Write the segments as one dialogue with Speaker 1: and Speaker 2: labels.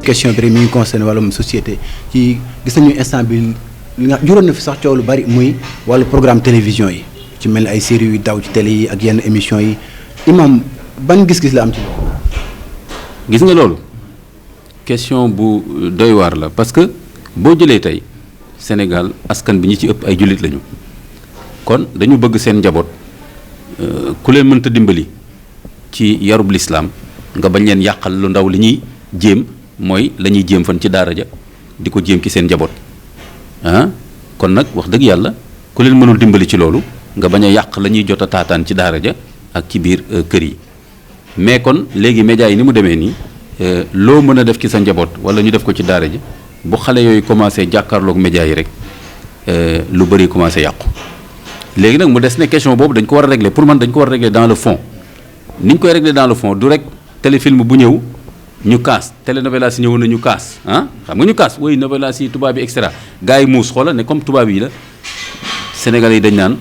Speaker 1: question bi rek mi ngi concerné wàllum société ci gis nañu instant bi li nga juróon na fi sax coow lu bari muy wàllu programme télévision yi ci mel ni ay séries yu daw ci télé yi ak yenn émission yi imam ban gis-gis la am ci loolu.
Speaker 2: gis nga loolu question bu doy waar la parce que boo jëlee tey Sénégal askan bi ñi ci ëpp ay jullit lañu kon dañu bëgg seen njaboot ku leen mënta dimbali ci yarub lislaam nga bañ leen yàqal lu ndaw li ñuy jéem mooy la ñuy jéem fan ci daara ja di ko jéem ci seen njaboot kon nag wax dëgg yàlla ku leen mënul dimbali ci loolu nga bañ a yàq la ñuy jot a taataan ci daara ja ak ci biir kër yi mais kon léegi médias yi ni mu demee nii loo mën a def ci sa njaboot wala ñu def ko ci daara ji bu xale yooyu commencé jàkkaarloog médias yi rek lu bëri commencé yàqu léegi nag mu des ne question boobu dañ ko war a régler pour man dañ ko war a régler dans le fond ni ñu koy régler dans le fond du rek téléfilm bu ñëw ñu kaas télénovelas yi ñëw na ñu kaas xam nga ñu kaas woy novelas yi tubaab yi et cetera gars yi muus xoola ne comme tubaab yi la Sénégalais yi dañ naan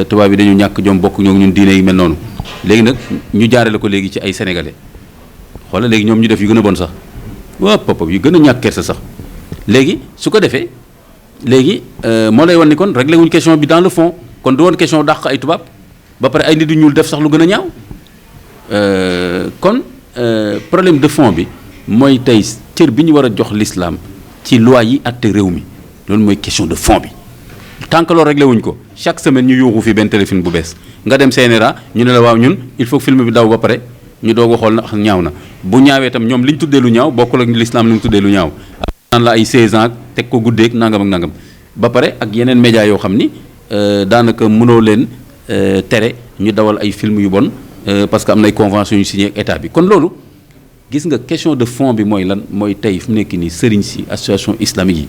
Speaker 2: tubaab yi dañu ñàkk jom bokk ñoo ñun diine yi mel noonu léegi nag ñu jaarale ko léegi ci ay sénégalais xoola léegi ñoom ñu def yu gën a bon sax waa papa yu gën a ñàkk kersa sax léegi su ko defee léegi moo lay wan ni kon réglé wuñ question bi dans le fond kon du woon question dàq ay tubaab ba pare ay nit yu ñuul def sax lu gën a ñaaw kon problème de fond bi mooy tey cër bi ñu war a jox l'islam ci loi yi àtte réew mi loolu mooy question de fond bi tant que loolu réglé wuñ ko chaque semaine ñu yuuxu fi benn téléfilm bu bees nga dem CNRA ñu ne la waaw ñun il faut que film bi daw ba pare ñu doog a xool na ñaaw na bu ñaawee tam ñoom li ñu tuddee lu ñaaw bokkul ak l'islam li ñu tuddee lu ñaaw naan la ay 16 ans teg ko guddeeg nangam ak nangam ba pare ak yeneen médias yoo xam ni daanaka mënoo leen tere ñu dawal ay film yu bon parce que am na ay convention yu signé ak état bi kon loolu gis nga question de fond bi mooy lan mooy tey fi mu nekk nii sëriñ si association islamique yi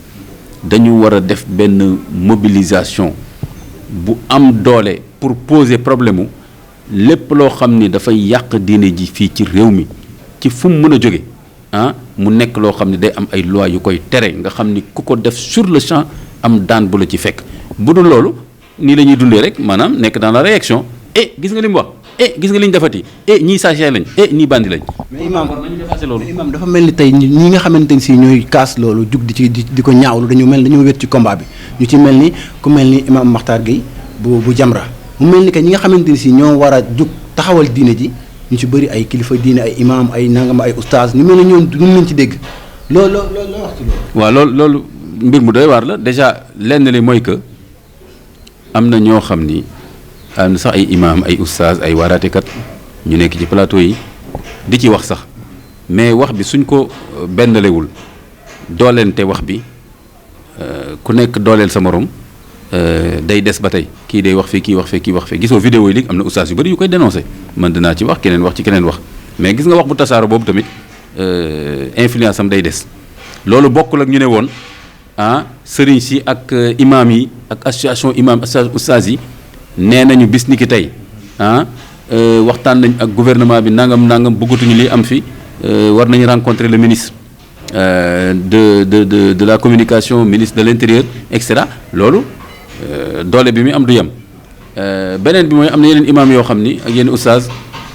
Speaker 2: dañu war a def benn mobilisation bu am doole pour poser problème mu lépp loo xam ni dafay yàq diine ji fii ci réew mi ci fu mu mën a jóge mu nekk loo xam ne day am ay loi yu koy tere nga xam ni ku ko def sur le champ am daan bu la ci fekk bu dul loolu nii la ñuy dundee rek maanaam nekk dans la réaction gis nga li mu wax gis nga li ñu defati ñii sachet lañ ñii bandi lañ.
Speaker 1: mais imam dafa mel ni tey ñi nga xamante ni si ñooy kaas loolu jug di ko ñaawlu dañu wét ci combat bi ñu ci mel ni ku mel ni imam Makhtar Gueye bu Jamra mu mel ni que ñi nga xamante ni si ñoo war a jug taxawal diine ji ñu ci bëri ay kilifa diine ay imam ay nangam ay oustaz ñu mel ni ñoom duñ leen ci dégg loolu wax ci loolu.
Speaker 2: waaw loolu mbir mu doy waar la déjà lenn li mooy que am na ñoo xam ni am na sax ay imam ay oustaz ay waaraatekat ñu nekk ci plateau yi di ci wax sax mais wax bi suñ ko bennalewul dooleente wax bi ku nekk dooleel sa morom day des ba tey kii day wax fii kii wax fee kii wax fee gisoo vidéo yi léegi am na oustaz yu bëri yu koy dénoncé man dinaa ci wax keneen wax ci keneen wax mais gis nga wax bu tasaaro boobu tamit influence am day des loolu bokkul ak ñu ne woon sëriñ si ak imam yi ak association imam association oustaz yi nee nañu bis ni ki tey waxtaan nañ ak gouvernement bi nangam bëggatuñu lii am fi war nañu rencontrer le ministre de la communication ministre de l'intérieur et cetera loolu doole bi muy am du yem beneen bi mooy am na yeneen imam yoo xam ni ak yeneen oustaz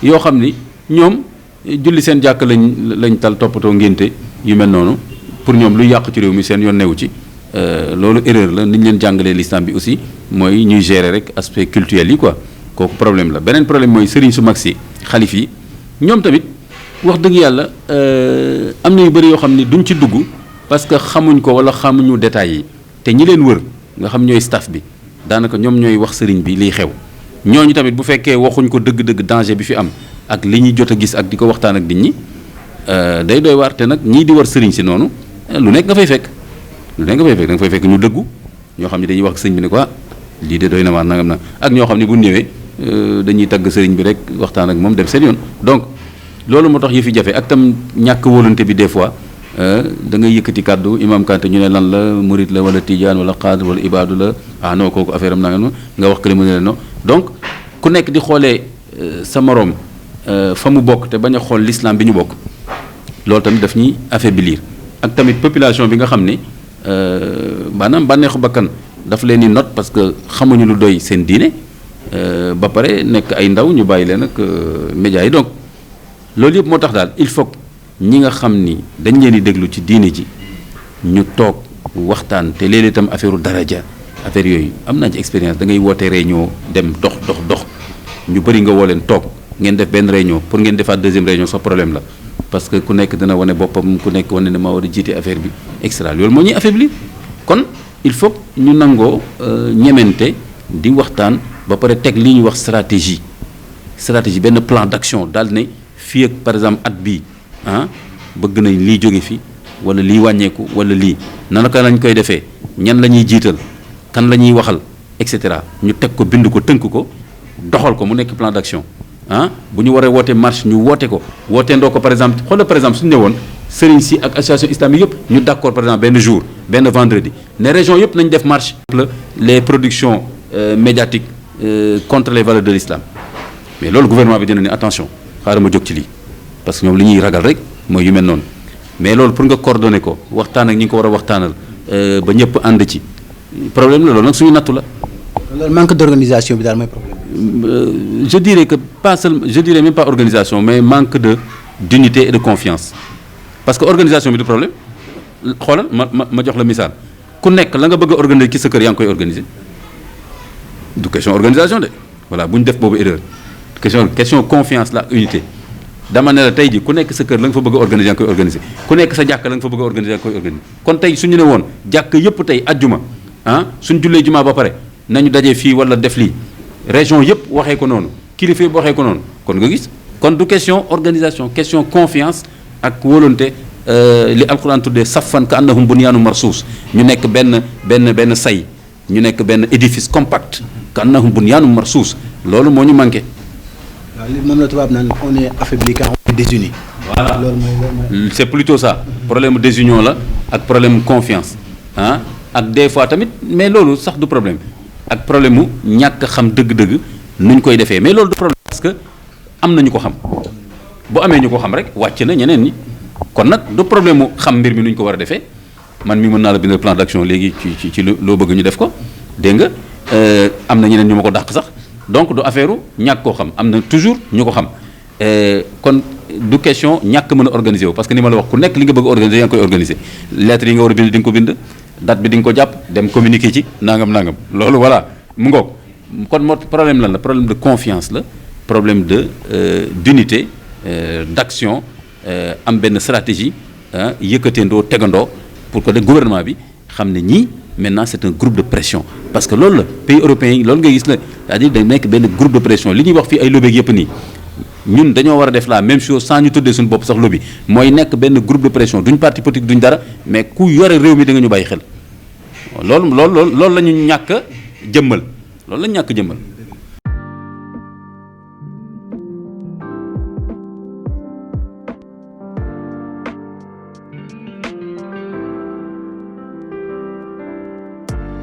Speaker 2: yoo xam ni ñoom julli seen jàkk lañ tal toppatoo ngénte yu mel noonu pour ñoom lu yàq ci réew mi seen yoon newu ci loolu erreur la ni ñu leen jàngalee l'islam bi aussi mooy ñuy gérer rek aspect culturel yi quoi kooku problème la beneen problème mooy sëriñ su mag si xalif yi ñoom tamit wax dëgg yàlla am na yu bëri yoo xam ni duñ ci dugg parce que xamuñ ko wala xamuñu détails yi te ñi leen wër nga xam ñooy staff bi daanaka ñoom ñooy wax sëriñ bi liy xew ñooñu tamit bu fekkee waxuñ ko dëgg-dëgg danger bi fi am ak li ñuy jot a gis ak di ko waxtaan ak nit ñi day doy waar te nag ñii di war sëriñ si noonu lu nekk nga fay fekk da nga fay fekk ñu dëggu ñoo xam ne dañuy wax sëriñ bi ne ko lii de doy na waar nangam na ak ñoo xam ne bu ñëwee dañuy tagg sëriñ bi rek waxtaan ak moom dem seen yoon donc loolu moo tax yëfi jafe ak tam ñàkk volonté bi des fois da ngay yëkkati kàddu imam Kanté ñu ne lan la murid la wala tijaan wala xaadir wala ibaadu la non kooku affaire am nangam nga wax que mu ne la non donc ku nekk di xoolee sa moroom fa mu bokk te bañ a xool l'islam bi ñu bokk loolu tamit daf ñuy affaiblir ak tamit population bi nga xam ne maanaam bànneexu bakkan daf leen di not parce que xamuñu lu doy seen diine ba pare nekk ay ndaw ñu bàyyi leen ak médias yi donc loolu yëpp moo tax daal il faut ñi nga xam ni dañ leen di déglu ci diine ji ñu toog waxtaan te léeg-léeg itam affaire daraja affaire yooyu am naa ci expérience da ngay woote réunion dem dox ñu bëri nga woo leen toog ngeen def benn réunion pour ngeen defaat deuxième réunion sa problème la parce que ku nekk dina wane boppam ku nekk wane ne maa war a jiite affaire bi extra loolu moo ñuy affaibli kon il faut ñu nangoo ñemente di waxtaan ba pare teg li ñuy wax stratégie benn plan d'action daal ne fii ak par exemple at bii bëgg nañ lii jóge fi wala lii wàññeeku wala lii nanaka lañ koy defee ñan la ñuy jiital kan la ñuy waxal et cetera ñu teg ko bind ko tënk ko doxal ko mu nekk plan d'action bu ñu waree woote marche ñu woote ko wooteendoo ko par exemple xoolal par exemple suñu ñëwoon sëriñ si ak association islamique yëpp ñu d'accord par exemple benn jour benn vendredi ne région yëpp nañ def marche les productions médiatiques contre les valeurs de l'islam mais loolu gouvernement bi dina ne attention xaaral ma jóg ci lii parce que ñoom li ñuy ragal rek mooy yu mel noonu mais loolu pour nga coordonner ko waxtaan ak ñi nga ko war a waxtaanal ba ñëpp ànd ci problème la loolu nag suñu nattu la.
Speaker 1: loolu manque d'organisation bi daal mooy problème.
Speaker 2: Je dirais que pas seulement, je dirais même pas organisation mais manque d'unité et de confiance parce que organisation bi du problème xoolal ma jox la misaal ku nekk la nga bëgg a organiser ci sa kër yaa ngi koy organiser du question organisation de voilà bu ñu def boobu erreur question confiance la unité dama ne la tey ji ku nekk sa kër la nga fa bëgg a organiser yaa ngi koy organiser ku nekk sa jàkk la nga fa bëgg a organiser yaa ngi koy organiser kon tey suñu ne woon jàkk yëpp tey ajjuma suñ jullee jumaa ba pare nañu dajee fii wala def lii région yëpp waxee ko noonu kilifa yëpp waxee ko noonu kon nga gis kon du question organisation question confiance ak volonté li alquran tuddee safan ka annahum bunyaanu marsuus ñu nekk benn say ñu nekk benn édifice compact ka annahum bunyaanu marsuus loolu moo ñu manqué.
Speaker 1: waaw li moom la tubaab naan on est affaibli quand on est désuni.
Speaker 2: voilà
Speaker 1: loolu mooy
Speaker 2: c'est plutôt ça problème désunion la ak problème confiance ak des fois tamit mais loolu sax du problème. ak problème mu ñàkk xam dëgg-dëgg nuñ koy defee mais loolu du problème parce que am na ñu ko xam bu amee ñu ko xam rek wàcc na ñeneen ñi kon nag du problème mu xam mbir mi nuñ ko war a defee man mi mën naa la bindal plan d'action léegi ci loo bëgg ñu def ko dégg nga am na ñeneen ñu ma ko dàq sax donc du affaire ñàkk koo xam am na toujours ñu ko xam kon du question ñàkk mën a organiser wu parce que ni ma la wax ku nekk li nga bëgg organiser yaa ngi koy organiser lettres yi nga war a bind di nga ko bind date bi di nga ko jàpp dem communiquer ci nangam loolu voilà mu ngoog kon moo problème lan la problème de confiance la problème de d'unité d'action am benn stratégie yëkkateendoo tegandoo pour que le gouvernement bi xam ne ñii maintenant c'est un groupe de pression parce que loolu la pays européens yi loolu ngay gis la c'est-à-dire day nekk benn groupe de pression li ñuy wax fii ay lobby yëpp nii ñun dañoo war a def la même chose sans ñu tuddee suñu bopp sax lobby mooy nekk benn groupe de pression duñ parti politique duñ dara mais ku yore réew mi da nga ñu bàyyi xel loolu la ñu ñàkk a jëmmal loolu la ñu ñàkk a jëmmal